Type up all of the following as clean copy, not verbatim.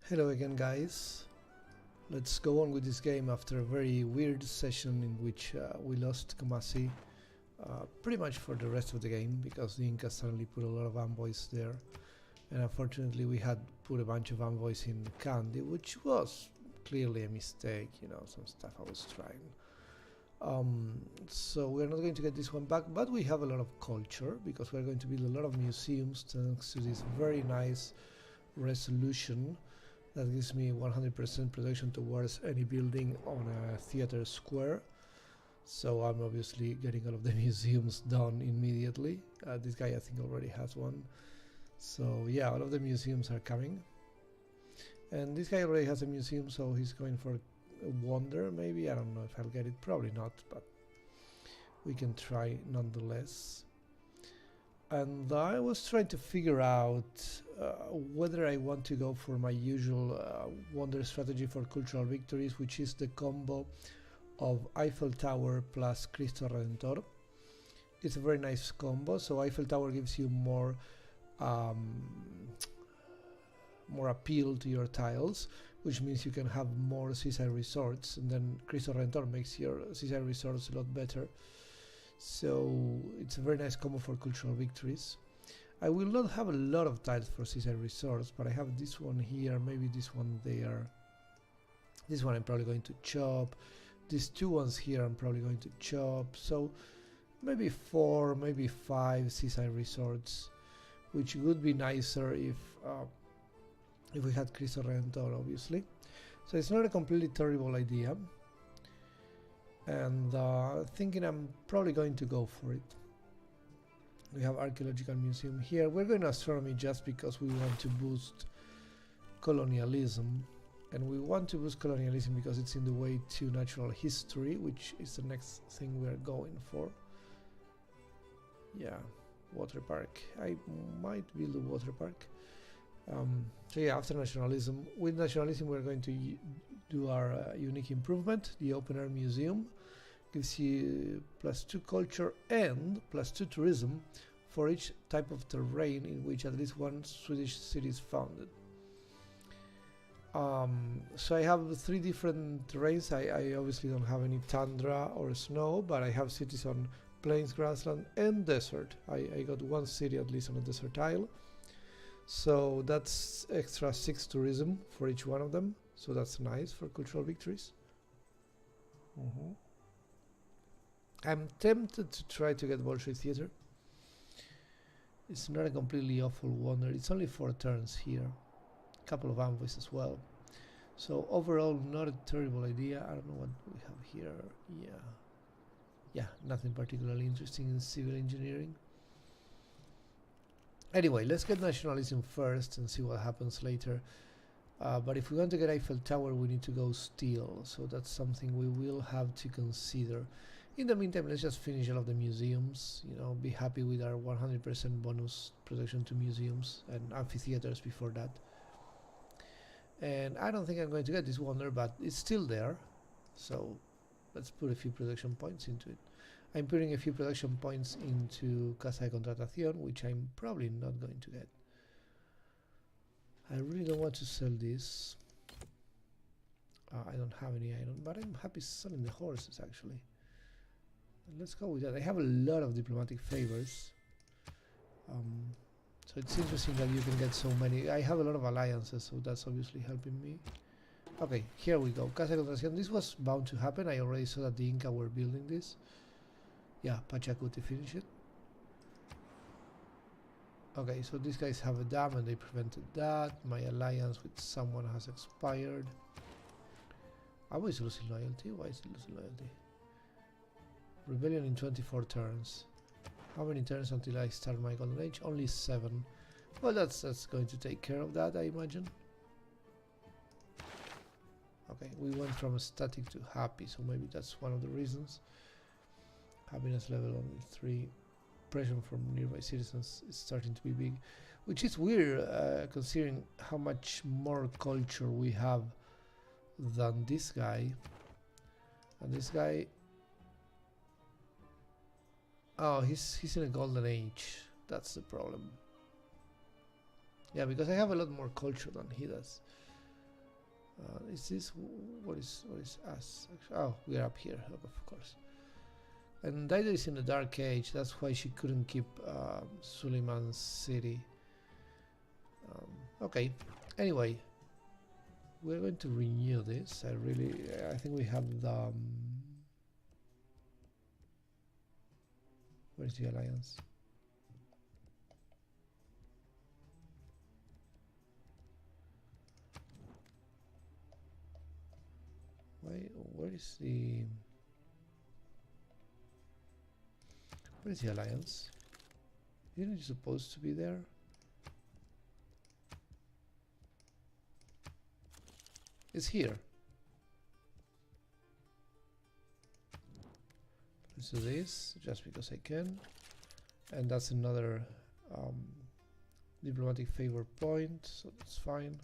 Hello again, guys. Let's go on with this game after a very weird session in which we lost Kumasi pretty much for the rest of the game because the Inca suddenly put a lot of envoys there, and unfortunately we had put a bunch of envoys in Kandy, which was clearly a mistake, you know, some stuff I was trying. So we're not going to get this one back, but we have a lot of culture because we're going to build a lot of museums thanks to this very nice resolution that gives me 100% protection towards any building on a theater square. So I'm obviously getting all of the museums done immediately. This guy I think already has one. So yeah, all of the museums are coming. And this guy already has a museum, so he's going for a wonder maybe. I don't know if I'll get it, probably not, but we can try nonetheless. And I was trying to figure out whether I want to go for my usual wonder strategy for cultural victories, which is the combo of Eiffel Tower plus Cristo Redentor. It's a very nice combo. So Eiffel Tower gives you more appeal to your tiles, which means you can have more seaside resorts, and then Cristo Redentor makes your seaside resorts a lot better. So it's a very nice combo for cultural victories. I will not have a lot of tiles for seaside resorts, but I have this one here, maybe this one there. This one I'm probably going to chop. These two ones here I'm probably going to chop. So maybe 4, maybe 5 seaside resorts, which would be nicer if we had Cristo Redentor, obviously. So it's not a completely terrible idea. And thinking I'm probably going to go for it. We have archaeological museum here. We're going to astronomy just because we want to boost colonialism, and we want to boost colonialism because it's in the way to natural history, which is the next thing we're going for. Yeah, water park. I might build a water park. So yeah, after nationalism, with nationalism we're going to do our unique improvement. The open air museum gives you +2 culture and +2 tourism for each type of terrain in which at least one Swedish city is founded. So I have 3 different terrains. I obviously don't have any tundra or snow, but I have cities on plains, grassland and desert. I got 1 city at least on a desert tile. So that's extra 6 tourism for each one of them. So that's nice for cultural victories. I'm tempted to try to get Bolshoi Theater. It's not a completely awful wonder. It's only 4 turns here. A couple of envoys as well. So overall, not a terrible idea. I don't know what we have here. Yeah, nothing particularly interesting in civil engineering. Anyway, let's get nationalism first and see what happens later. But if we want to get Eiffel Tower, we need to go steel. So that's something we will have to consider. In the meantime, let's just finish all of the museums. You know, be happy with our 100% bonus protection to museums and amphitheaters before that. And I don't think I'm going to get this wonder, but it's still there. So let's put a few production points into it. I'm putting a few production points into Casa de Contratación, which I'm probably not going to get. I really don't want to sell this. I don't have any iron, but I'm happy selling the horses actually. And let's go with that. I have a lot of diplomatic favors. So it's interesting that you can get so many. I have a lot of alliances, so that's obviously helping me. Okay, here we go. Casa de Contratación. This was bound to happen. I already saw that the Inca were building this. Yeah, Pachacuti finish it. Okay, so these guys have a dam and they prevented that. My alliance with someone has expired. I was losing loyalty. Why is it losing loyalty? Rebellion in 24 turns. How many turns until I start my golden age? Only 7. Well, that's going to take care of that, I imagine. Okay, we went from static to happy, so maybe that's one of the reasons. Happiness level only 3. Pressure from nearby citizens is starting to be big, which is weird considering how much more culture we have than this guy. And this guy, oh, he's in a golden age. That's the problem. Yeah, because I have a lot more culture than he does. Is this what is us? Oh, we are up here, of course. And Dido is in the Dark Age. That's why she couldn't keep Suleiman's city. Okay. Anyway, we're going to renew this. I think we have the. Where's the alliance? Where is the alliance? Isn't it supposed to be there? It's here. Let's do this just because I can, and that's another diplomatic favor point, so that's fine.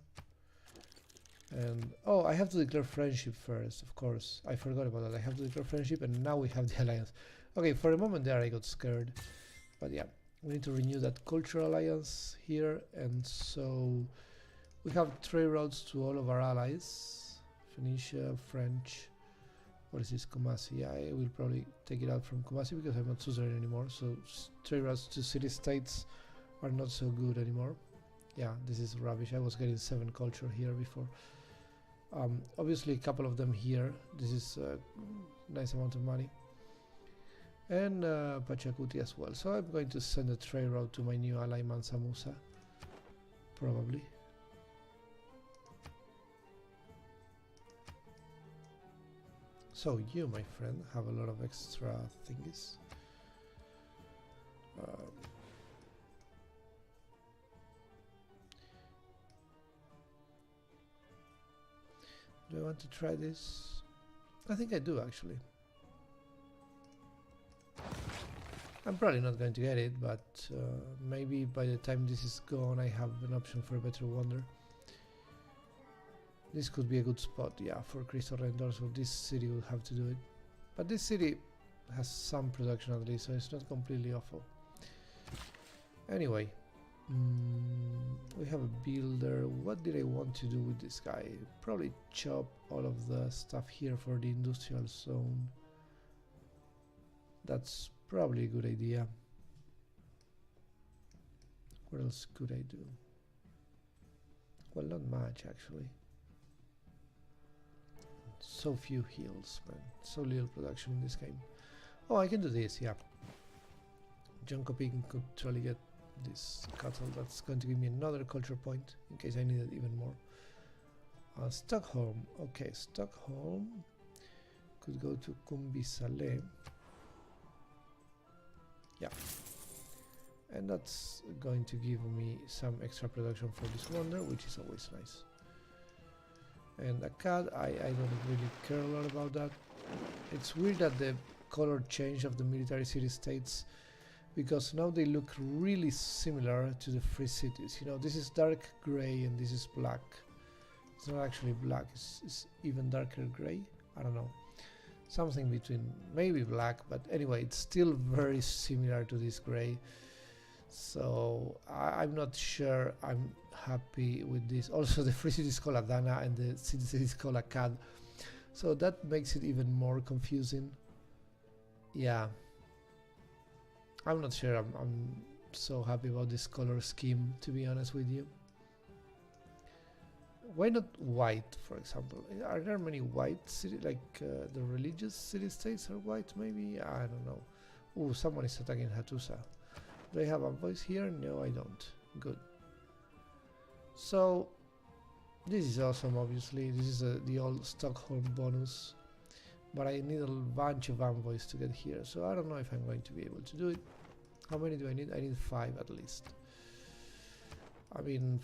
And oh, I have to declare friendship first, of course. I forgot about that. I have to declare friendship, and now we have the alliance. Okay, for a moment there I got scared, but yeah, we need to renew that cultural alliance here, and so we have trade routes to all of our allies. Phoenicia, French. What is this? Kumasi. Yeah, I will probably take it out from Kumasi because I'm not suzerain anymore. So trade routes to city-states are not so good anymore. Yeah, this is rubbish. I was getting 7 culture here before. Obviously, a couple of them here. This is a nice amount of money. And Pachacuti as well. So I'm going to send a trade route to my new ally Mansa Musa. Probably. So you, my friend, have a lot of extra thingies. Do I want to try this? I think I do, actually. I'm probably not going to get it, but maybe by the time this is gone I have an option for a better wonder. This could be a good spot, yeah, for Crystal Rendor, so this city will have to do it. But this city has some production at least, so it's not completely awful. Anyway, we have a builder. What did I want to do with this guy? Probably chop all of the stuff here for the industrial zone. That's probably a good idea. What else could I do? Well, not much actually. So few heals, man. So little production in this game. Oh, I can do this, yeah. John Coping could totally get this cattle. That's going to give me another culture point in case I need it even more. Stockholm. Okay, Stockholm could go to Kumbisale. Yeah. And that's going to give me some extra production for this wonder, which is always nice. And Akkad, I don't really care a lot about that. It's weird that the color change of the military city-states, because now they look really similar to the free cities. You know, this is dark gray and this is black. It's not actually black, it's even darker gray. I don't know. Something between maybe black, but anyway, it's still very similar to this gray. So I'm not sure I'm happy with this. Also, the free city is called Adana and the city is called Akkad. So that makes it even more confusing. Yeah. I'm not sure I'm so happy about this color scheme, to be honest with you. Why not white, for example? Are there many white city, like the religious city-states are white, maybe? I don't know. Oh, someone is attacking Hattusa. Do I have envoys here? No, I don't. Good. So, this is awesome, obviously. This is the old Stockholm bonus. But I need a bunch of envoys to get here, so I don't know if I'm going to be able to do it. How many do I need? I need 5 at least. I mean,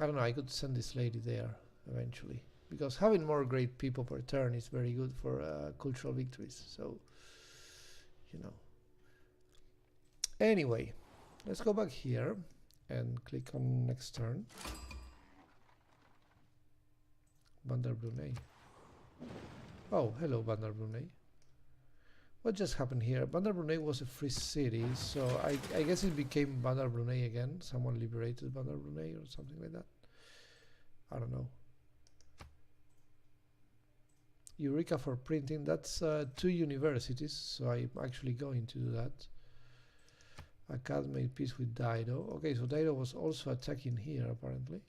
I don't know, I could send this lady there eventually. Because having more great people per turn is very good for cultural victories, so, you know. Anyway, let's go back here and click on next turn. Bandar Brunei. Oh, hello Bandar Brunei. What just happened here? Bandar Brunei was a free city, so I guess it became Bandar Brunei again. Someone liberated Bandar Brunei or something like that. I don't know. Eureka for printing. That's 2 universities, so I'm actually going to do that. A cat made peace with Dido. Okay, so Dido was also attacking here apparently.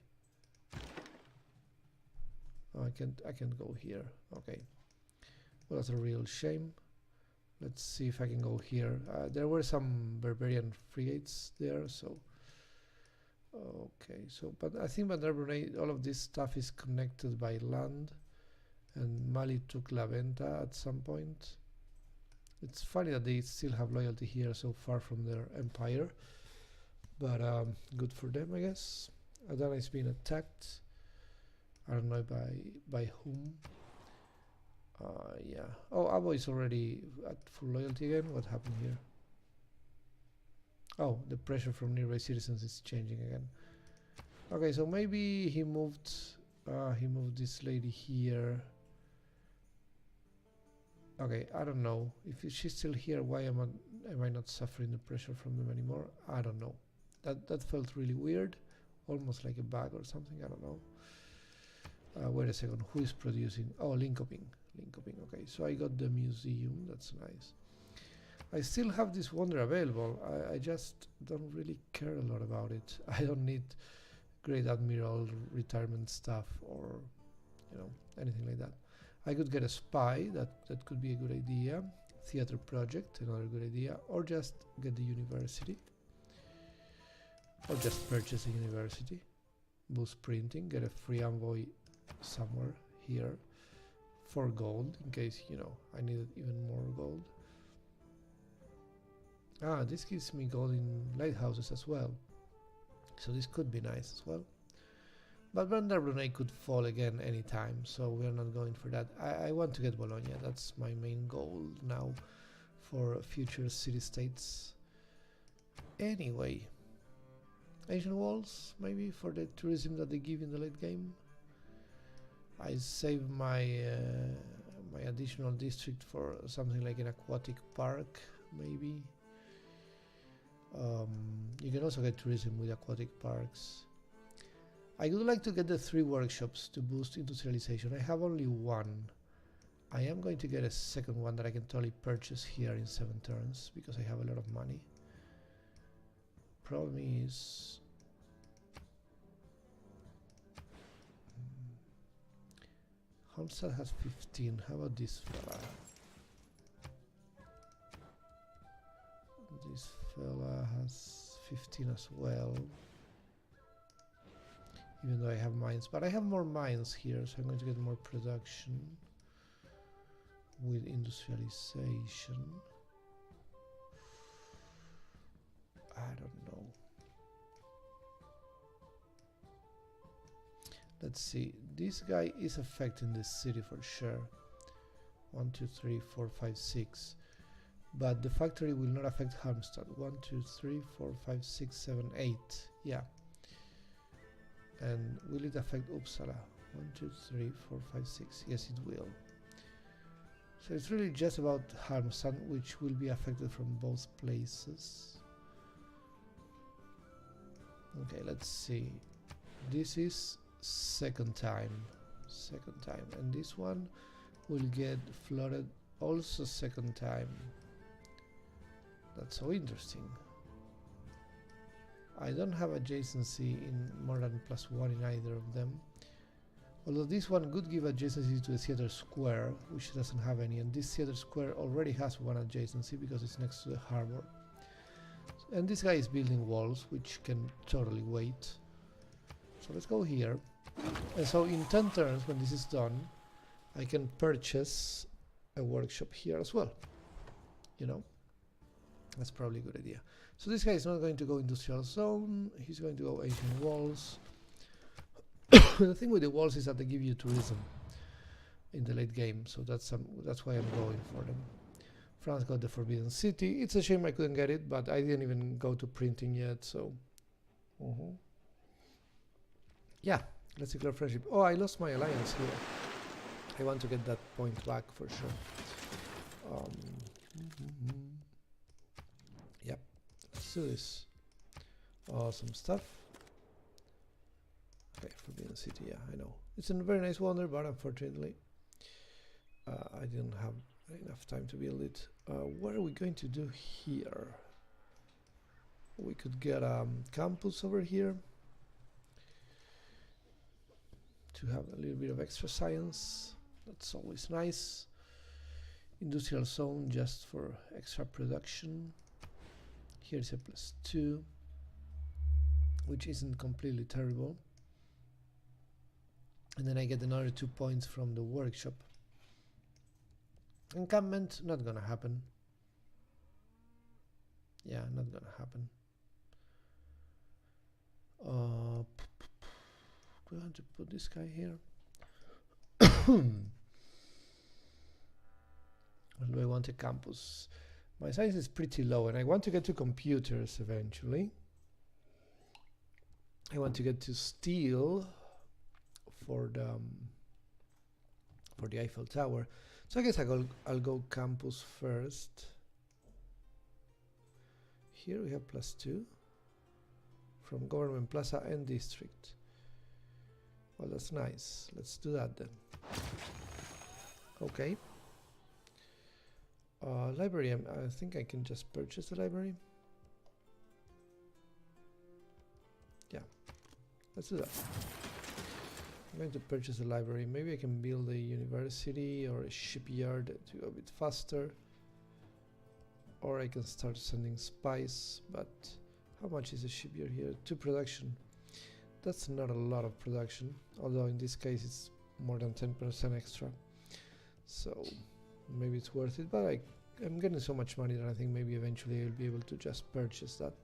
Oh, I can't go here. Okay, well, that's a real shame. Let's see if I can go here. There were some barbarian frigates there, so okay. So, but I think Bandar Brunei, all of this stuff is connected by land, and Mali took La Venta at some point. It's funny that they still have loyalty here so far from their empire, but good for them, I guess. Adana is being attacked. I don't know by whom. Yeah. Oh, Abo is already at full loyalty again. What happened here? Oh, the pressure from nearby citizens is changing again. Okay, so maybe he moved this lady here. Okay, I don't know. If she's still here, why am I not suffering the pressure from them anymore? I don't know. That felt really weird. Almost like a bug or something, I don't know. Wait a second, who is producing? Oh, Linkoping. Okay, so I got the museum, that's nice. I still have this wonder available. I just don't really care a lot about it. I don't need Great Admiral retirement stuff or, you know, anything like that. I could get a spy, that could be a good idea. Theater project, another good idea. Or just get the university. Or just purchase a university. Boost printing, get a free envoy somewhere here. For gold, in case, you know, I needed even more gold. Ah, this gives me gold in lighthouses as well. So this could be nice as well. But Bandar Brunei could fall again anytime, so we're not going for that. I want to get Bologna, that's my main goal now for future city-states. Anyway, Ancient Walls, maybe, for the tourism that they give in the late game. I save my my additional district for something like an aquatic park, maybe. You can also get tourism with aquatic parks. I would like to get the 3 workshops to boost industrialization. I have only 1. I am going to get a second one that I can totally purchase here in 7 turns because I have a lot of money. Problem is... Halmstad has 15. How about this fella? This fella has 15 as well. Even though I have mines, but I have more mines here, so I'm going to get more production with industrialization. I don't know. Let's see. This guy is affecting this city for sure. 1, 2, 3, 4, 5, 6. But the factory will not affect Halmstad. 1, 2, 3, 4, 5, 6, 7, 8. Yeah. And will it affect Uppsala? 1, 2, 3, 4, 5, 6. Yes, it will. So it's really just about Halmstad, which will be affected from both places. Okay, let's see. This is second time, and this one will get flooded also second time. That's so interesting. I don't have adjacency in more than +1 in either of them. Although this one could give adjacency to the theater square, which doesn't have any, and this theater square already has 1 adjacency because it's next to the harbor. And this guy is building walls, which can totally wait. So let's go here. And so in 10 turns, when this is done, I can purchase a workshop here as well. You know, that's probably a good idea. So this guy is not going to go industrial zone, he's going to go ancient walls. The thing with the walls is that they give you tourism in the late game, so that's why I'm going for them. France got the Forbidden City. It's a shame I couldn't get it, but I didn't even go to printing yet, so... Yeah, let's declare friendship. Oh, I lost my alliance here. I want to get that point back for sure. Yep, let's do this. Awesome stuff. Okay, Forbidden City, yeah, I know. It's a very nice wonder, but unfortunately, I didn't have enough time to build it. What are we going to do here? We could get a campus over here to have a little bit of extra science. That's always nice. Industrial zone just for extra production. Here's a +2, which isn't completely terrible. And then I get another 2 points from the workshop. Encampment, not gonna happen. Yeah, not gonna happen. We want to put this guy here. Do I want a campus? My size is pretty low, and I want to get to computers eventually. I want to get to steel for the Eiffel Tower. So I guess I'll go campus first. Here we have +2 from Government Plaza and District. Well, that's nice. Let's do that then. Okay. Library, I think I can just purchase the library. Yeah, let's do that. I'm going to purchase a library. Maybe I can build a university or a shipyard to go a bit faster. Or I can start sending spies, but how much is a shipyard here? 2 production. That's not a lot of production, although in this case it's more than 10% extra. So maybe it's worth it, but I'm getting so much money that I think maybe eventually I'll be able to just purchase that.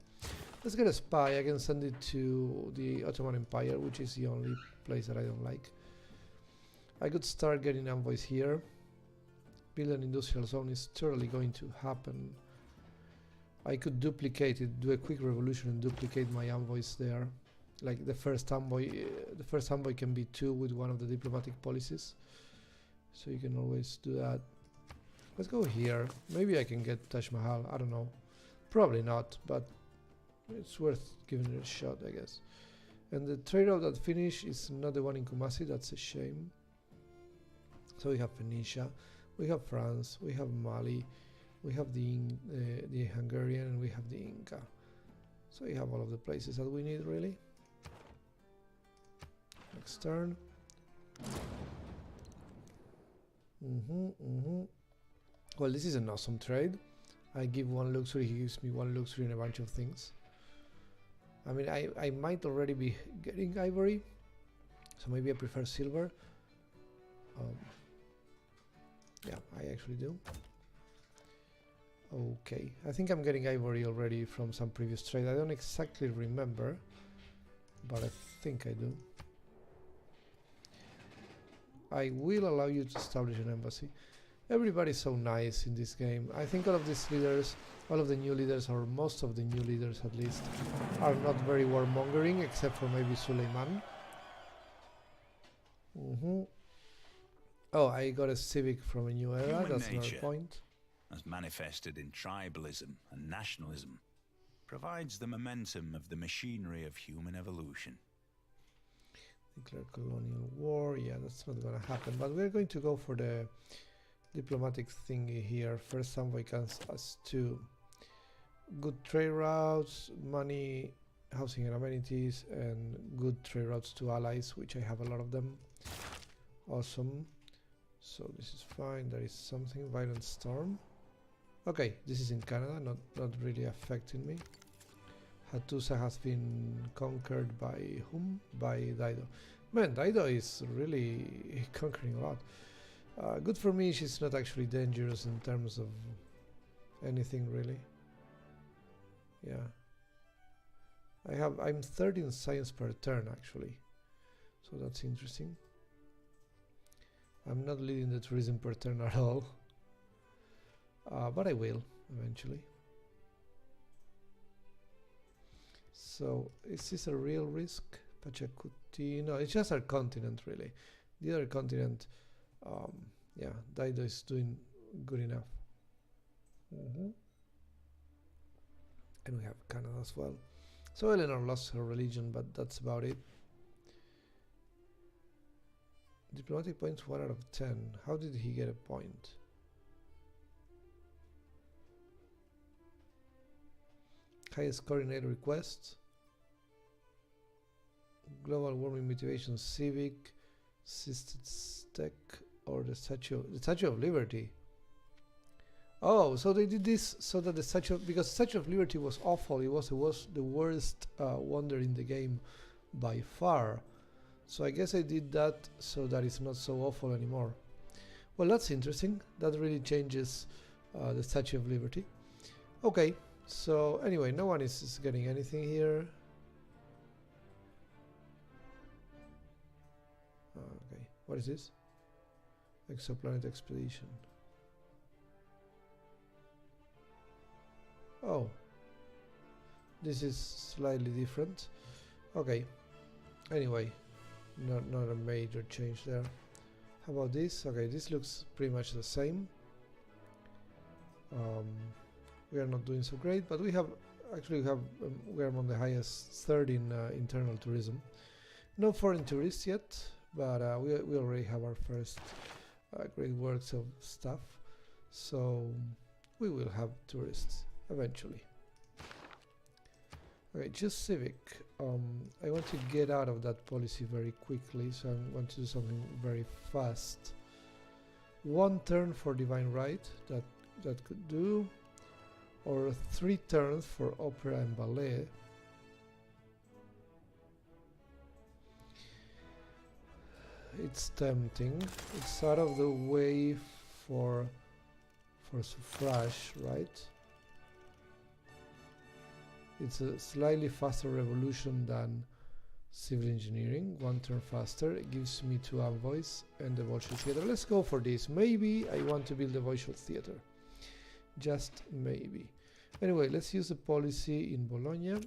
Let's get a spy. I can send it to the Ottoman Empire, which is the only place that I don't like. I could start getting envoys here. Build an industrial zone is totally going to happen. I could duplicate it, do a quick revolution and duplicate my envoys there. Like the first envoy can be 2 with one of the diplomatic policies. So you can always do that. Let's go here. Maybe I can get Taj Mahal. I don't know. Probably not, but it's worth giving it a shot, I guess. And the trade route that finished is not the one in Kumasi. That's a shame. So we have Phoenicia, we have France, we have Mali, we have the Hungarian, and we have the Inca. So we have all of the places that we need, really. Next turn. Well, this is an awesome trade. I give 1 luxury, he gives me 1 luxury and a bunch of things. I mean, I might already be getting ivory, so maybe I prefer silver. Yeah, I actually do. Okay, I think I'm getting ivory already from some previous trade. I don't exactly remember, but I think I do. I will allow you to establish an embassy. Everybody's so nice in this game. I think all of these leaders, all of the new leaders, or most of the new leaders at least, are not very warmongering, except for maybe Suleiman. Oh, I got a civic from a new era. That's another point. As manifested in tribalism and nationalism, provides the momentum of the machinery of human evolution. Declare colonial war. Yeah, that's not gonna happen. But we're going to go for the diplomatic thingy here. First envoy comes as 2 good trade routes, money, housing and amenities, and good trade routes to allies, which I have a lot of them. Awesome. So this is fine. There is something. Violent storm. Okay, this is in Canada, not really affecting me. Hattusa has been conquered by whom? By Dido. Man, Dido is really conquering a lot. Good for me, she's not actually dangerous in terms of anything really. Yeah. I'm 13 science per turn actually. So that's interesting. I'm not leading the tourism per turn at all. But I will eventually. So is this a real risk? Pachacuti? No, it's just our continent really. The other continent, yeah, Dido is doing good enough. And we have Canada as well. So Eleanor lost her religion, but that's about it. Diplomatic points 1 out of 10. How did he get a point? Highest coordinated request. Global warming motivation, civic, assisted tech, or the Statue of Liberty. Oh, so they did this so that the because Statue of Liberty was awful. It was the worst wonder in the game by far. So I guess I did that so that it's not so awful anymore. Well, that's interesting. That really changes the Statue of Liberty. Okay, so anyway, no one is getting anything here. Okay, what is this? Exoplanet expedition. Oh, this is slightly different. Okay, anyway, not a major change there. How about this? Okay, this looks pretty much the same. We are not doing so great, but we are among the highest third in internal tourism. No foreign tourists yet, but we already have our first great works of stuff, so we will have tourists eventually. Okay, just civic. I want to get out of that policy very quickly, so I want to do something very fast. 1 turn for divine right, that could do, or 3 turns for opera and ballet. It's tempting. It's out of the way for suffrage, right? It's a slightly faster revolution than civil engineering. 1 turn faster. It gives me 2 envoys and the Bolshoi theater. Let's go for this. Maybe I want to build the Bolshoi theater. Just maybe. Anyway, let's use the policy in Bologna.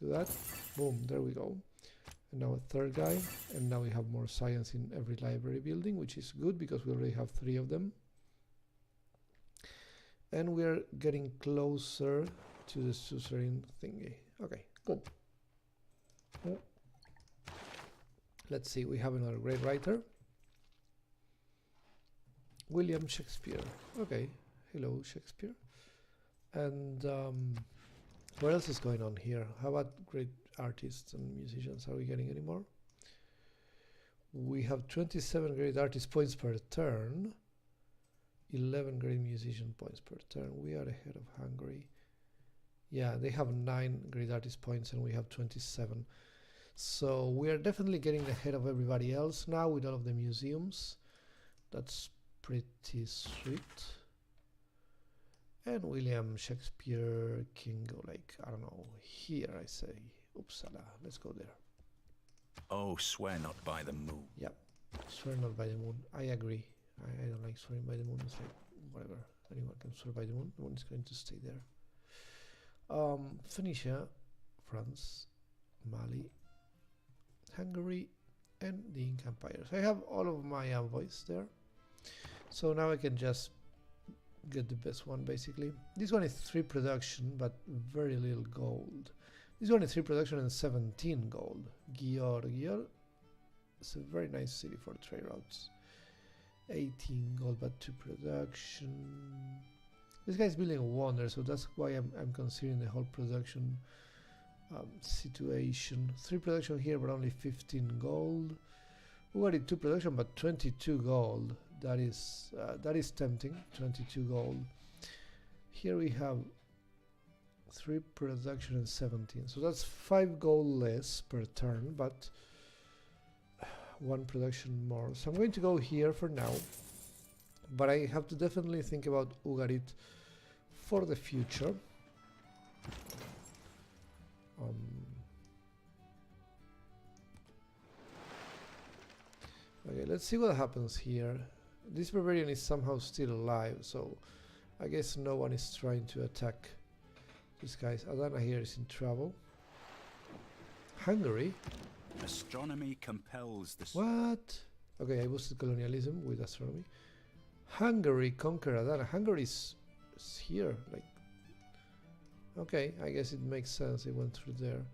Do that. Boom, there we go. And now a 3rd guy. And now we have more science in every library building, which is good because we already have 3 of them. And we are getting closer to the suzerain thingy. Okay, good. Let's see, we have another great writer. William Shakespeare. Okay, hello Shakespeare. And what else is going on here? How about great artists and musicians? Are we getting any more? We have 27 great artist points per turn. 11 great musician points per turn. We are ahead of Hungary. Yeah, they have 9 great artist points and we have 27. So we are definitely getting ahead of everybody else now with all of the museums. That's pretty sweet. And William Shakespeare can go like, I don't know, here I say, Uppsala. Let's go there. Oh, swear not by the moon. Yep, swear not by the moon. I agree. I don't like swearing by the moon. It's like, whatever. Anyone can swear by the moon. No one is going to stay there. Phoenicia, France, Mali, Hungary, and the Inca Empire. So I have all of my envoys there. So now I can just get the best one, basically. This one is 3 production, but very little gold. This one is 3 production and 17 gold. Gior. It's a very nice city for trade routes. 18 gold, but 2 production. This guy's building a wonder, so that's why I'm considering the whole production situation. 3 production here, but only 15 gold. We already 2 production, but 22 gold. That is tempting. 22 gold. Here we have 3 production and 17, so that's 5 gold less per turn, but 1 production more. So I'm going to go here for now, but I have to definitely think about Ugarit for the future. Okay, let's see what happens here. This barbarian is somehow still alive, so I guess no one is trying to attack these guys. Adana here is in trouble. Hungary? Astronomy compels the... What? Okay, I boosted colonialism with astronomy. Hungary conquer Adana. Hungary is here, like... Okay, I guess it makes sense. It went through there.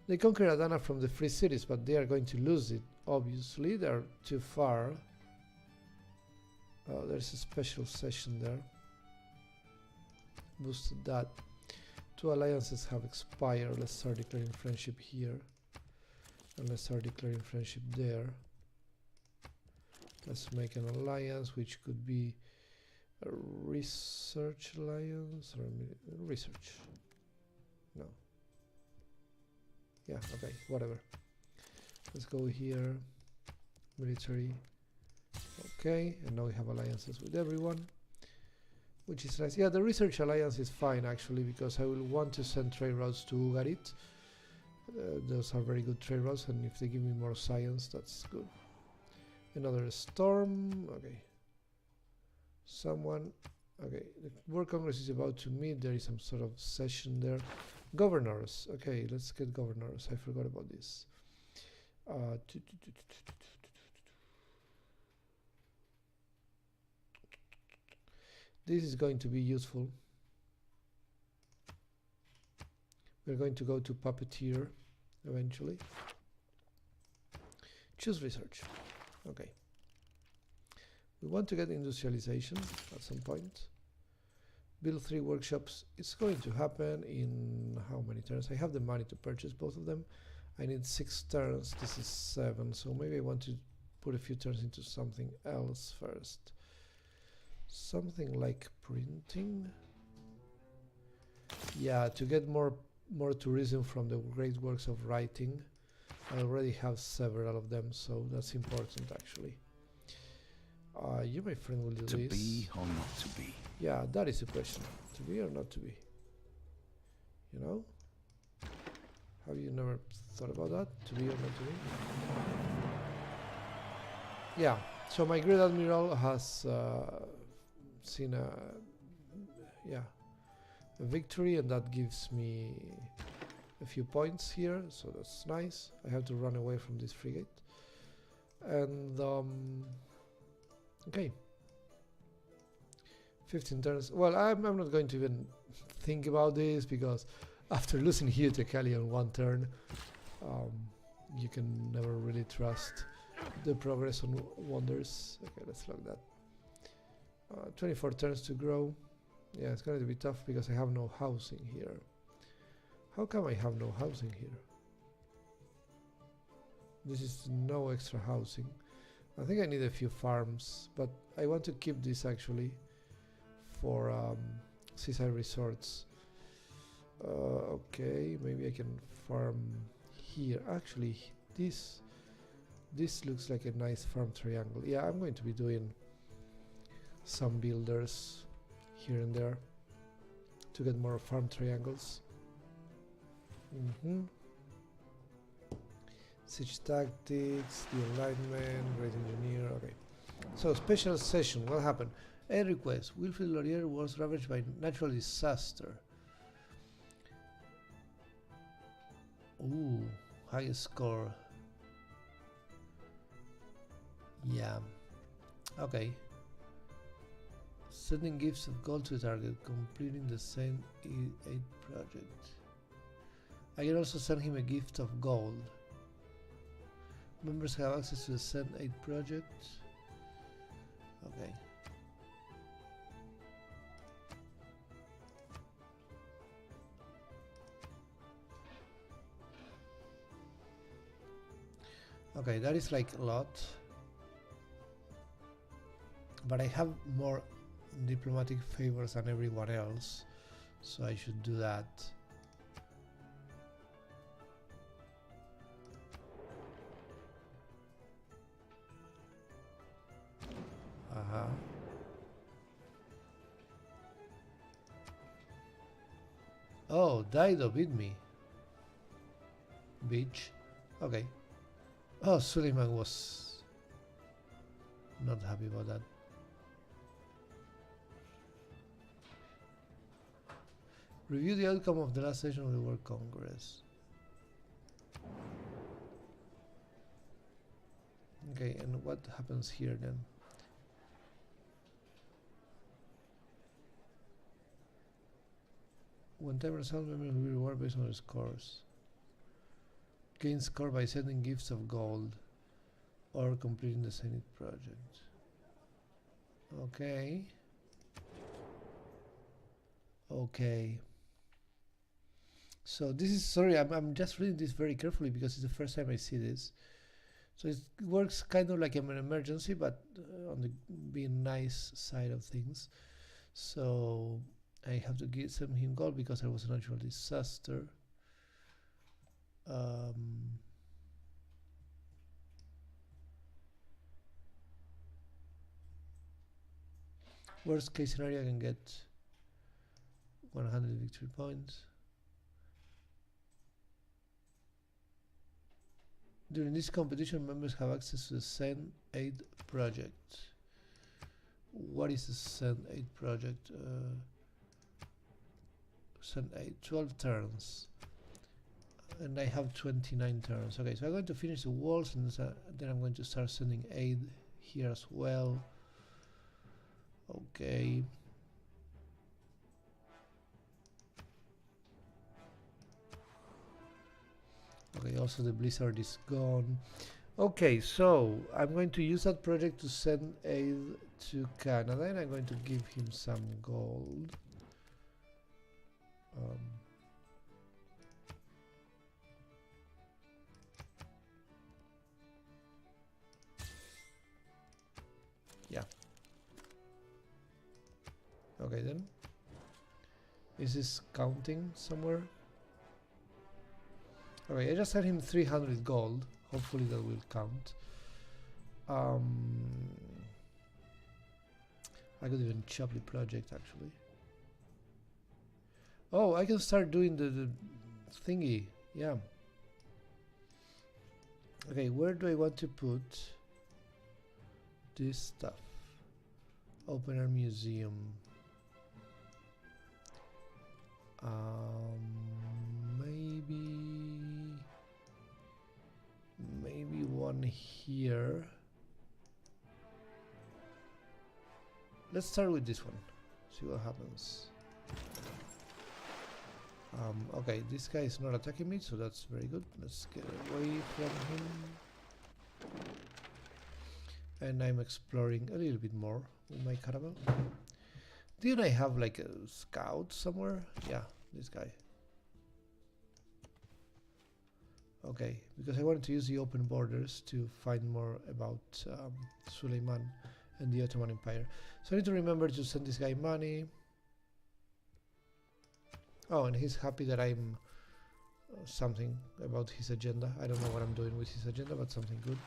They conquer Adana from the free cities, but they are going to lose it, obviously. They're too far. Oh, there's a special session there. Boosted that. 2 alliances have expired. Let's start declaring friendship here. And let's start declaring friendship there. Let's make an alliance, which could be a research alliance or research. No. Yeah, okay, whatever. Let's go here. Military. Okay, and now we have alliances with everyone, which is nice. Yeah, the research alliance is fine actually, because I will want to send trade routes to Ugarit. Those are very good trade routes, and if they give me more science, that's good. Another storm. Okay. Someone. Okay. The World Congress is about to meet. There is some sort of session there. Governors. Okay, let's get governors. I forgot about this. This is going to be useful. We're going to go to puppeteer eventually. Choose research. Okay. We want to get industrialization at some point. Build 3 workshops. It's going to happen in how many turns? I have the money to purchase both of them. I need 6 turns. This is 7. So maybe I want to put a few turns into something else first. Something like printing. Yeah, to get more tourism from the great works of writing. I already have several of them, so that's important actually. You, my friend, will do this. To be or not to be? Yeah, that is the question. To be or not to be? You know? Have you never thought about that? To be or not to be? Yeah, so my great admiral has seen a victory, and that gives me a few points here, so that's nice. I have to run away from this frigate. And okay, 15 turns. Well, I'm not going to even think about this, because after losing here to Cali on 1 turn, you can never really trust the progress on wonders. Okay, let's log that. 24 turns to grow. Yeah, it's going to be tough because I have no housing here. How come I have no housing here? This is no extra housing. I think I need a few farms, but I want to keep this actually for seaside resorts. Okay, maybe I can farm here. Actually, this looks like a nice farm triangle. Yeah, I'm going to be doing some builders here and there to get more farm triangles. Siege tactics, the alignment, great engineer. Okay, so special session. What happened? A request. Wilfrid Laurier was ravaged by natural disaster. Ooh, high score. Yeah. Okay. Sending gifts of gold to a target, completing the same aid project. I can also send him a gift of gold. Members have access to the send aid project. Okay. Okay, that is like a lot. But I have more diplomatic favors than everyone else, so I should do that. Oh, Dido beat me. Bitch. Okay. Oh, Suleiman was not happy about that. Review the outcome of the last session of the World Congress. Okay, and what happens here then? One time result members will be rewarded based on their scores. Gain score by sending gifts of gold or completing the Zenith project. Okay. Okay. So this is, sorry, I'm just reading this very carefully because it's the first time I see this. So it works kind of like an emergency, but on the being nice side of things. So I have to send him gold because there was a natural disaster. Worst case scenario, I can get 100 victory points. During this competition, members have access to the Send Aid project. What is the Send Aid project? Send Aid, 12 turns. And I have 29 turns. Okay, so I'm going to finish the walls and then I'm going to start sending aid here as well. Okay. Okay, also the blizzard is gone. Okay, so I'm going to use that project to send aid to Canada and I'm going to give him some gold. Yeah. Okay then. Is this counting somewhere? Okay, I just sent him 300 gold. Hopefully that will count. I could even chop the project actually. Oh, I can start doing the thingy. Yeah. Okay, where do I want to put this stuff? Open Air Museum. Maybe one here. Let's start with this one. See what happens. Okay, this guy is not attacking me, so that's very good. Let's get away from him. And I'm exploring a little bit more with my caravel. Didn't I have like a scout somewhere? Yeah, this guy. Okay, because I wanted to use the open borders to find more about Suleiman and the Ottoman Empire. So I need to remember to send this guy money. Oh, and he's happy that I'm something about his agenda. I don't know what I'm doing with his agenda, but something good.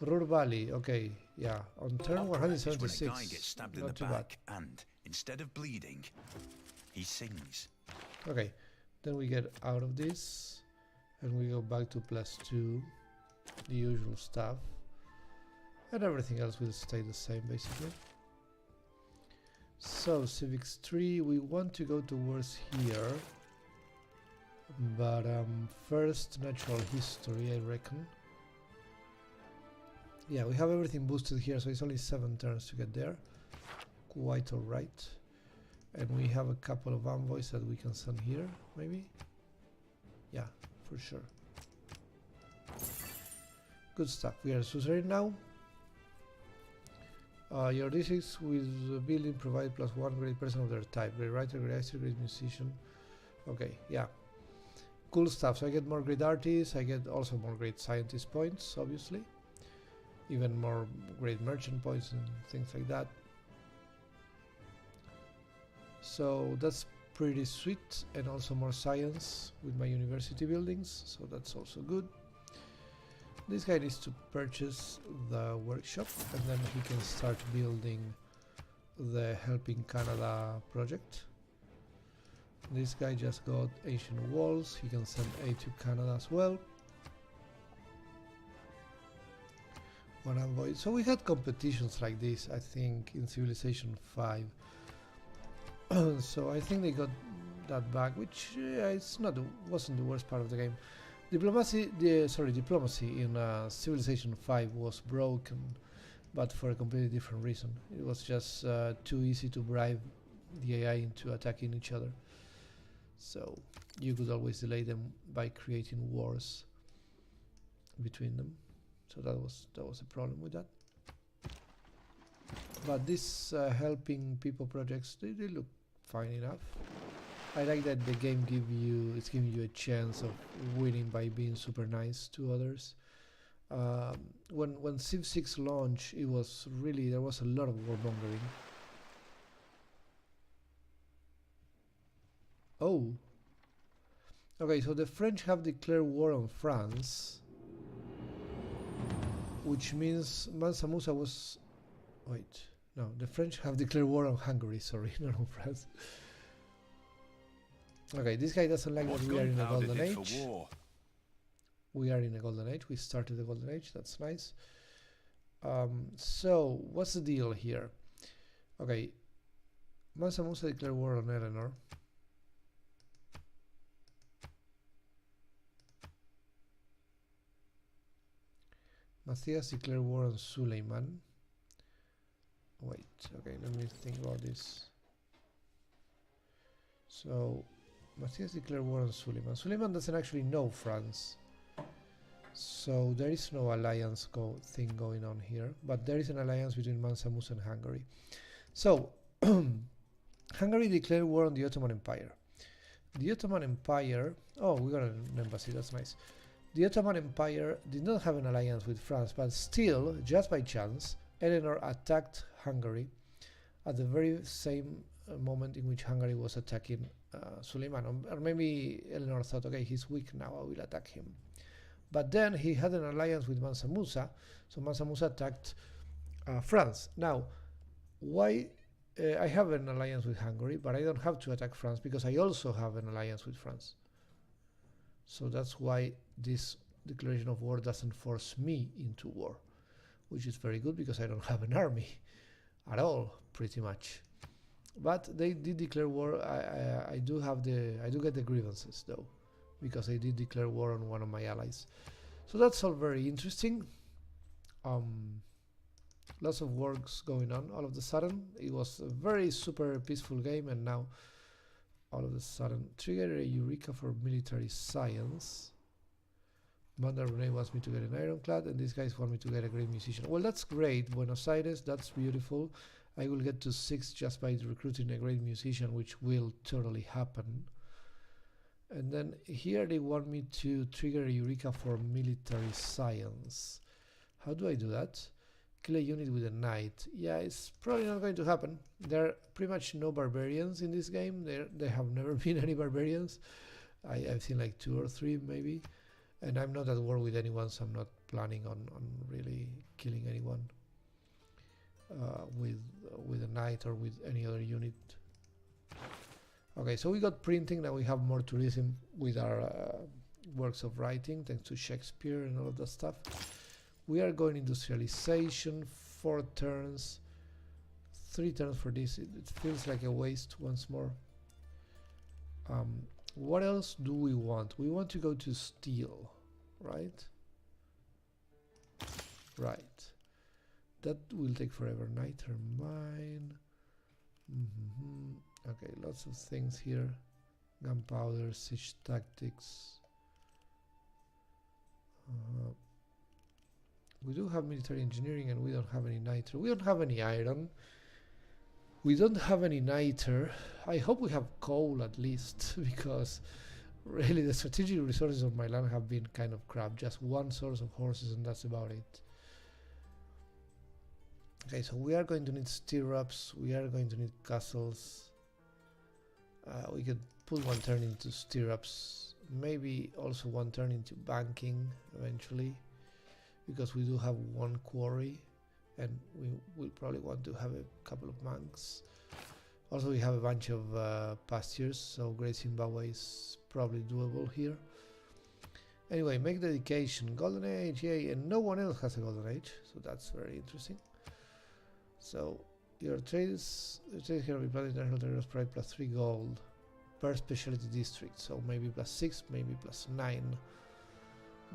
Ruhr Valley, okay, yeah. On turn 176, when a guy gets stabbed in not the too bad. back and, instead of bleeding, he sings. Okay, then we get out of this and we go back to +2, the usual stuff, and everything else will stay the same basically. So civics 3, we want to go towards here, but first natural history, I reckon. Yeah, we have everything boosted here, so it's only 7 turns to get there. Quite alright. And we have a couple of envoys that we can send here, maybe? Yeah, for sure. Good stuff. We are suzerain now. Your districts with building provide +1 great person of their type. Great writer, great actor, great musician. Okay, yeah. Cool stuff. So I get more great artists, I get also more great scientist points, obviously. Even more great merchant points and things like that. So that's pretty sweet, and also more science with my university buildings, so that's also good. This guy needs to purchase the workshop and then he can start building the Helping Canada project. This guy just got ancient walls, he can send aid to Canada as well. One envoy. So we had competitions like this, I think, in Civilization 5. So I think they got that back, which wasn't the worst part of the game. Diplomacy in Civilization 5 was broken, but for a completely different reason. It was just too easy to bribe the AI into attacking each other. So you could always delay them by creating wars. between them. So that was a problem with that. But this helping people projects, they look fine enough. I like that the game it's giving you a chance of winning by being super nice to others. When Civ 6 launched, there was a lot of warmongering. Oh. Okay, so the French have declared war on France, which means Mansa Musa was... Wait, no, the French have declared war on Hungary, sorry, not on France. Okay, this guy doesn't like that we are in a golden age. We are in a golden age, we started the golden age, that's nice. So, what's the deal here? Okay, Mansa Musa declared war on Eleanor. Matthias declared war on Suleiman. Wait, okay, let me think about this. So, Matthias declared war on Suleiman. Suleiman doesn't actually know France. So, there is no alliance thing going on here. But there is an alliance between Mansa Musa and Hungary. So, Hungary declared war on the Ottoman Empire. The Ottoman Empire... Oh, we got an embassy, that's nice. The Ottoman Empire did not have an alliance with France, but still, just by chance, Eleanor attacked Hungary at the very same moment in which Hungary was attacking Suleiman. Or maybe Eleanor thought, okay, he's weak now, I will attack him. But then he had an alliance with Mansa Musa, so Mansa Musa attacked France. Now, why I have an alliance with Hungary, but I don't have to attack France because I also have an alliance with France. So that's why this declaration of war doesn't force me into war, which is very good because I don't have an army at all, pretty much. But they did declare war. I do get the grievances though, because they did declare war on one of my allies. So that's all very interesting. Lots of works going on. All of a sudden, it was a very super peaceful game, and now all of a sudden, trigger a Eureka for military science. Manda Rene wants me to get an ironclad, and these guys want me to get a great musician. Well, that's great, Buenos Aires, that's beautiful. I will get to 6 just by recruiting a great musician, which will totally happen. And then here they want me to trigger a Eureka for military science. How do I do that? Kill a unit with a knight. Yeah, it's probably not going to happen. There are pretty much no barbarians in this game. There have never been any barbarians. I've seen like 2 or 3 maybe. And I'm not at war with anyone, so I'm not planning on really killing anyone with a knight or with any other unit. Okay, so we got printing. Now we have more tourism with our works of writing, thanks to Shakespeare and all of that stuff. We are going industrialization, 4 turns, 3 turns for this. It feels like a waste once more. What else do we want? We want to go to steel, right? Right. That will take forever. Night turbine. Okay, lots of things here. Gunpowder, siege tactics. We do have military engineering, and we don't have any niter. We don't have any iron. We don't have any niter. I hope we have coal at least, because really the strategic resources of my land have been kind of crap. Just 1 source of horses, and that's about it. Okay, so we are going to need stirrups. We are going to need castles. We could put 1 turn into stirrups. Maybe also 1 turn into banking eventually, because we do have 1 quarry, and we will probably want to have a couple of monks. Also, we have a bunch of pastures, so Great Zimbabwe is probably doable here. Anyway, make dedication, golden age, yay, and no one else has a golden age, so that's very interesting. So your trades here will be planted international territories pride plus 3 gold per specialty district, so maybe plus 6, maybe plus 9.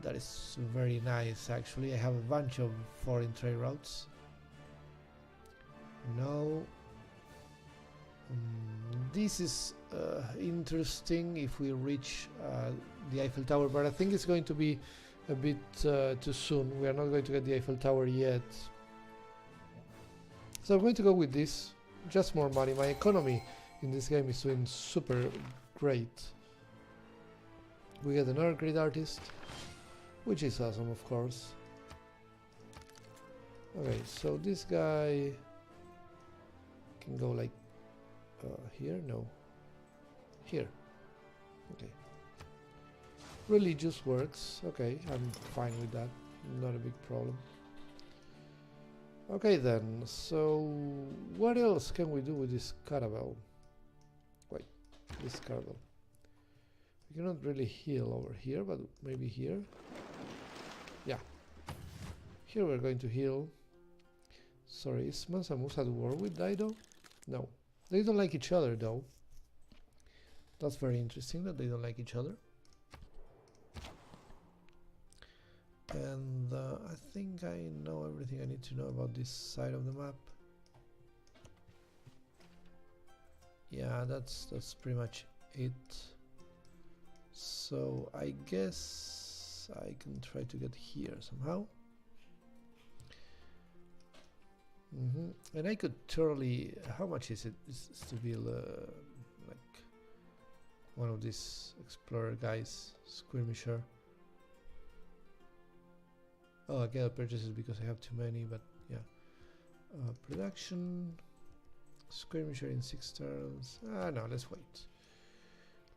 That is very nice actually. I have a bunch of foreign trade routes. No. This is interesting if we reach the Eiffel Tower, but I think it's going to be a bit too soon. We are not going to get the Eiffel Tower yet. So I'm going to go with this. Just more money. My economy in this game is doing super great. We get another great artist, which is awesome, of course. Okay, so this guy can go like here? No. Here. Okay. Religious works. Okay, I'm fine with that. Not a big problem. Okay then, so what else can we do with this caravel? Wait, this caravel. We cannot really heal over here, but maybe here. Yeah. Here we're going to heal. Sorry, is Mansa Musa at war with Dido? No. They don't like each other though. That's very interesting that they don't like each other. And I think I know everything I need to know about this side of the map. Yeah, that's pretty much it. So I guess I can try to get here somehow. And I could totally... How much is it to build like one of these explorer guys, skirmisher? Oh, I cannot purchase it because I have too many, but yeah. Production, skirmisher in 6 turns. No, let's wait.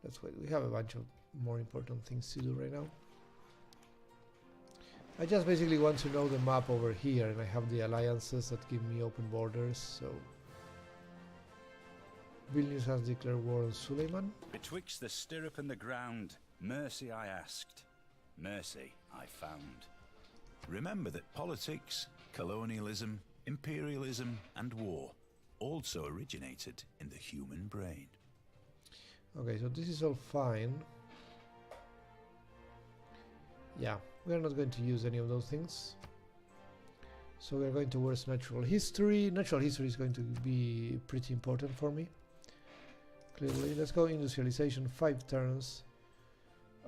Let's wait. We have a bunch of more important things to do right now. I just basically want to know the map over here, and I have the alliances that give me open borders, so... Vilnius has declared war on Suleiman. Betwixt the stirrup and the ground, mercy I asked, mercy I found. Remember that politics, colonialism, imperialism, and war also originated in the human brain. Okay, so this is all fine. Yeah, we are not going to use any of those things. So we are going towards natural history. Natural history is going to be pretty important for me. Clearly, let's go industrialization, 5 turns.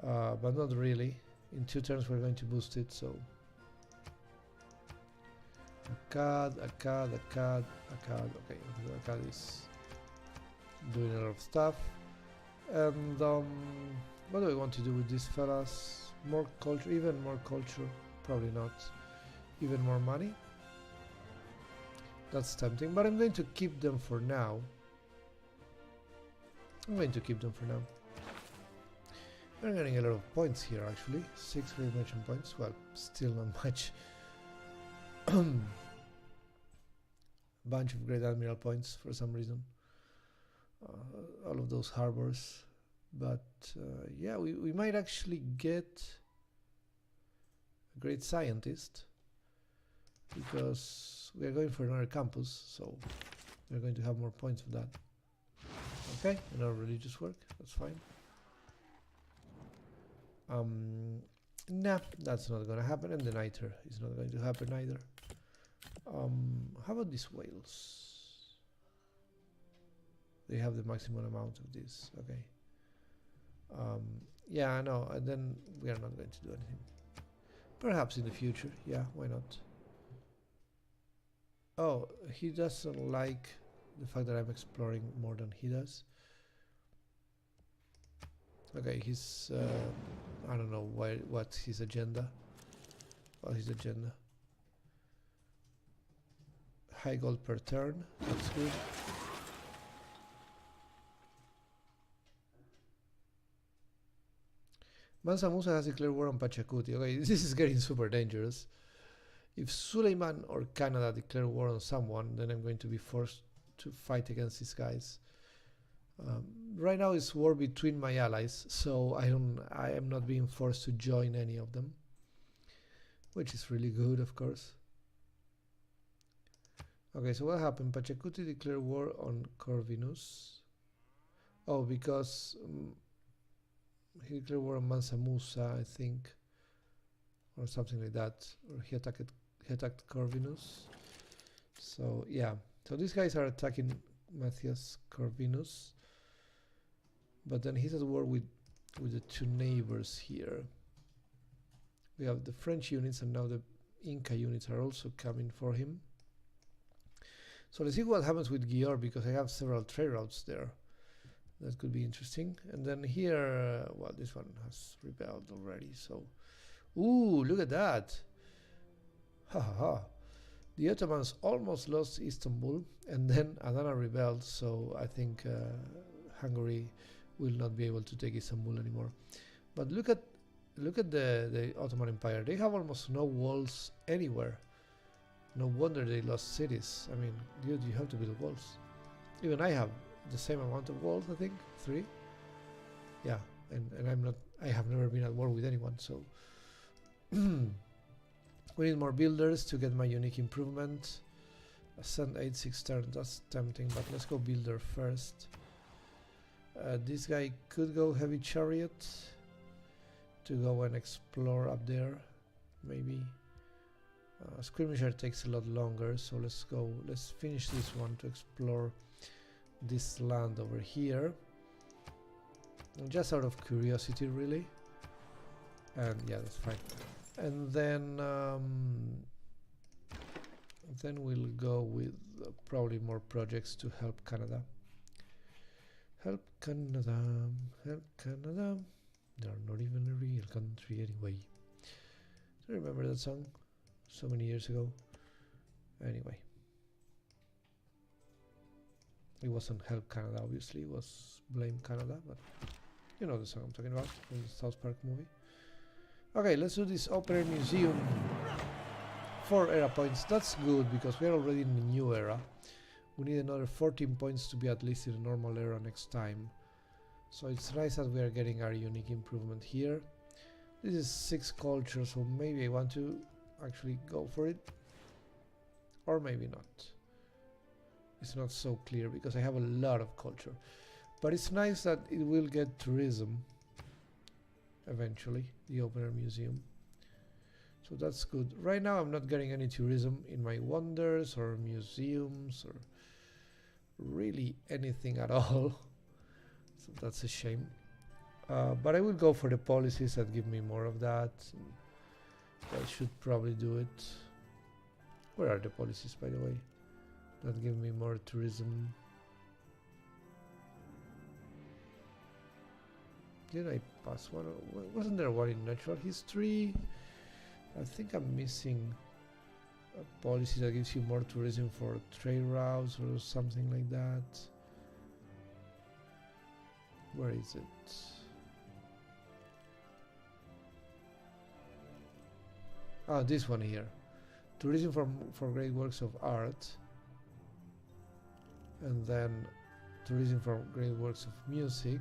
But not really. In 2 turns we're going to boost it, so... Akkad. Okay, Akkad is doing a lot of stuff. And what do we want to do with these fellas? More culture, even more culture? Probably not. Even more money? That's tempting, but I'm going to keep them for now. We're getting a lot of points here actually. 6 great merchant points. Well, still not much. Bunch of great admiral points for some reason. All of those harbors. But yeah, we might actually get a great scientist, because we are going for another campus, so we're going to have more points for that. Okay, another religious work, that's fine. Nah, that's not going to happen, and the niter is not going to happen either. How about these whales? They have the maximum amount of this, okay. Yeah, no, and then we are not going to do anything. Perhaps in the future, yeah, why not? Oh, he doesn't like the fact that I'm exploring more than he does. Okay, he's, I don't know what's his agenda. What's his agenda? High gold per turn, that's good. Mansa Musa has declared war on Pachacuti. Okay, this is getting super dangerous. If Suleiman or Canada declare war on someone, then I'm going to be forced to fight against these guys. Right now it's war between my allies, so I am not being forced to join any of them, which is really good, of course. Okay, so what happened? Pachacuti declared war on Corvinus. Oh, because he declared war on Mansa Musa, I think, or something like that, or he attacked Corvinus. So yeah, so these guys are attacking Matthias Corvinus, but then he's at war with the 2 neighbors here. We have the French units, and now the Inca units are also coming for him. So let's see what happens with Győr, because I have several trade routes there. That could be interesting. And then here, well, this one has rebelled already, so... Ooh, look at that! Ha ha ha! The Ottomans almost lost Istanbul, and then Adana rebelled, so I think Hungary will not be able to take Istanbul anymore. But look at the Ottoman Empire. They have almost no walls anywhere. No wonder they lost cities. I mean, dude, you have to build walls. Even I have the same amount of walls, I think, 3. Yeah, and I have never been at war with anyone, so we need more builders to get my unique improvement. Send 8-6 turns, that's tempting, but let's go builder first. This guy could go heavy chariot to go and explore up there, maybe. Skirmisher takes a lot longer, so let's finish this one to explore this land over here. Just out of curiosity, really. And yeah, that's fine. And then we'll go with probably more projects to help Canada. Help Canada, help Canada. They're not even a real country anyway. Do you remember that song? So many years ago. Anyway. It wasn't Help Canada, obviously. It was Blame Canada, but you know the song I'm talking about from the South Park movie. Okay, let's do this Open Air Museum. 4 era points. That's good because we're already in the new era. We need another 14 points to be at least in the normal era next time. So it's nice that we are getting our unique improvement here. This is 6 culture, so maybe I want to actually go for it. Or maybe not. It's not so clear because I have a lot of culture. But it's nice that it will get tourism eventually, the Open Air Museum. So that's good. Right now I'm not getting any tourism in my wonders or museums or really anything at all. So that's a shame. But I will go for the policies that give me more of that. I should probably do it. Where are the policies, by the way, that give me more tourism? Did I pass one? Wasn't there one in natural history? I think I'm missing a policy that gives you more tourism for trade routes or something like that. Where is it? Ah, this one here. Tourism for great works of art. And then tourism for great works of music.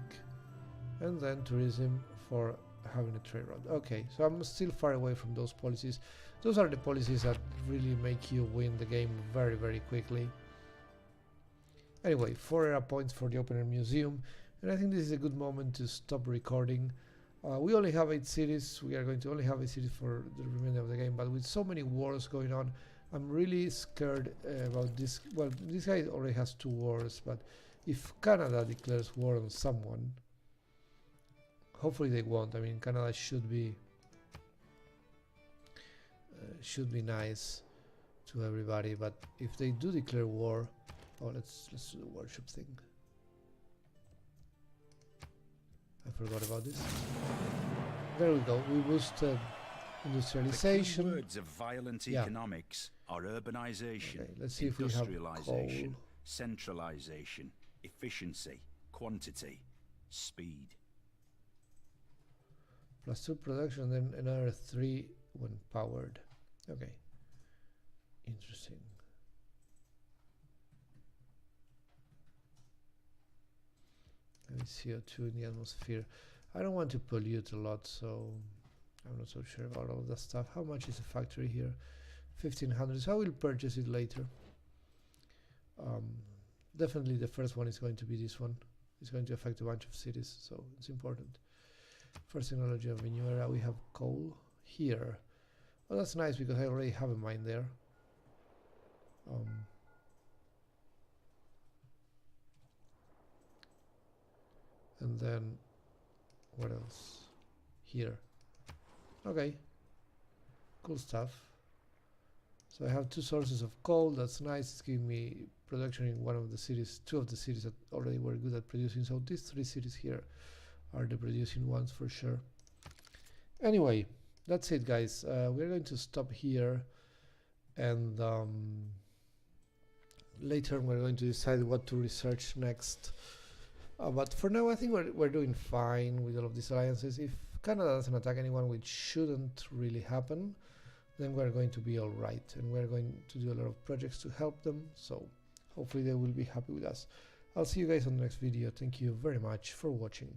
And then tourism for having a trade route. Okay, so I'm still far away from those policies. Those are the policies that really make you win the game very, very quickly. Anyway, 4 era points for the Open Air Museum. And I think this is a good moment to stop recording. We only have 8 cities. We are going to only have 8 cities for the remainder of the game. But with so many wars going on, I'm really scared about this. Well, this guy already has 2 wars. But if Canada declares war on someone, hopefully they won't. I mean, Canada should be nice to everybody. But if they do declare war, oh, let's do the worship thing. I forgot about this. There we go. We boosted industrialization. The key words of violent economics are urbanization, Okay, let's see if we have industrialization, coal. centralization, efficiency, quantity, speed. +2 production, then another 3 when powered. Okay. Interesting. Maybe CO2 in the atmosphere. I don't want to pollute a lot, so I'm not so sure about all of that stuff. How much is a factory here? 1500, so I will purchase it later. Definitely the first one is going to be this one. It's going to affect a bunch of cities, so it's important. First technology of a new era, we have coal here. Oh, that's nice because I already have a mine there. And then what else? Here. Okay. Cool stuff. So I have 2 sources of coal. That's nice. It's giving me production in one of the cities, 2 of the cities that already were good at producing. So these 3 cities here are the producing ones for sure. Anyway, that's it, guys. We're going to stop here, and later we're going to decide what to research next. But for now, I think we're doing fine with all of these alliances. If Canada doesn't attack anyone, which shouldn't really happen, then we're going to be all right, and we're going to do a lot of projects to help them. So hopefully they will be happy with us. I'll see you guys on the next video. Thank you very much for watching.